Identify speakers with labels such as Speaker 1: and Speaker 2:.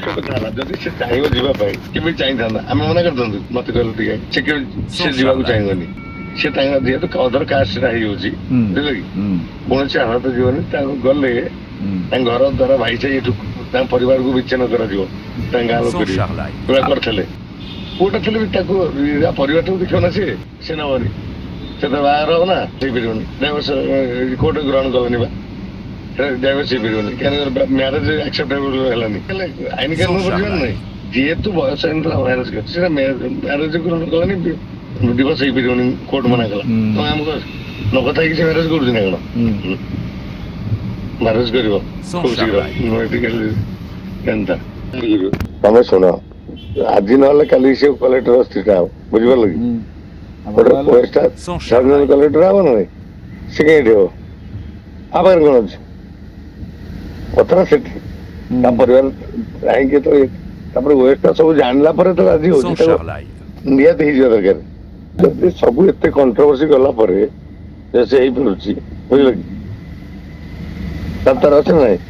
Speaker 1: ଯଦି ସେ ଚାହିଁବ ଯିବା ପାଇଁ କେମିତି ଚାହିଁଥାନ୍ତା ଆମେ ମନା କରିଥାନ୍ତୁ ମତେ କହିଲେ ଟିକେ ସେ ଯିବାକୁ ଚାହିଁବନି ସେ ତାଙ୍କ ଯେହେତୁ ଅଦର କାଷ୍ଟଟା ହେଇଯାଉଛି ବୁଝିଲ କି କୌଣସି ଆହତ ଯିବନି ତାଙ୍କୁ ଗଲେ ତାଙ୍କ ଘର ଦ୍ୱାରା ଭାଇ ଚାହି ଏଠୁ ତାଙ୍କ ପରିବାରକୁ ବିଚ୍ଛିନ୍ନ କରାଯିବ ତାଙ୍କ ଗାଁ ଲୋକ ପୁରା କରିଥିଲେ କୋଉଟା ଥିଲେ ବି ତାକୁ ପରିବାରଟାକୁ ଦେଖିବ ନା ସେ ନବନି ସେ ତ ବାହାଘର ହବ ନା ହେଇପାରିବନି ଡାଇଭର୍ସ କୋର୍ଟ ଗ୍ରହଣ କଲେନି ବା ଡାଇଭର୍ସ ହେଇପାରିବନି କାହିଁକି ମ୍ୟାରେଜ ଆକ୍ସେପ୍ଟେବଲ ହେଲାନି ହେଲେ ଆଇନ କାନୁନ ବୁଝିବାର ନାହିଁ ଯେହେତୁ ବୟସ ହେଇନଥିଲା ମ୍ୟାରେଜ କରିଛି ସେଟା ମ୍ୟାରେଜ ଗ୍ରହଣ କଲେନି ଡିଭୋର୍ସ ହେଇପାରିବନି କୋର୍ଟ ମନା କଲା ତମେ ଆମକୁ ନ କଥା ହେଇକି ସେ ମ୍ୟାରେଜ କରୁଛି ନା କଣ ମ୍ୟାରେଜ କରିବ ଖୁବ ଶୀଘ୍ର କେନ୍ତା ତମେ ଶୁଣ ଆଜି ନହେଲେ କାଲି ସେ କଲେକ୍ଟର ସ୍ଥିରଟା ହବ ବୁଝିପାରିଲ କି ଗୋଟେ ପୋଷ୍ଟଟା ସର୍ଜନ କଲେକ୍ଟର ହବ ନା ସେ କେମିତି ହବ ଆ ପାଖରେ କଣ ଅଛି କଥାଟା ସେଠି ତା ପରିବାର କାହିଁକି ତ ତାପରେ ୱେଷ୍ଟଟା ସବୁ ଜାଣିଲା ପରେ ତ ରାଜି ହଉଛି ତାକୁ ନିହାତି ହେଇଯିବା ଦରକାର ଯଦି ସବୁ ଏତେ କଣ୍ଟ୍ରୋଭର୍ସି ଗଲା ପରେ ସେ ହେଇପାରୁଛି ବୁଝିଲ କି ତାର ଅଛି ନା ନାହିଁ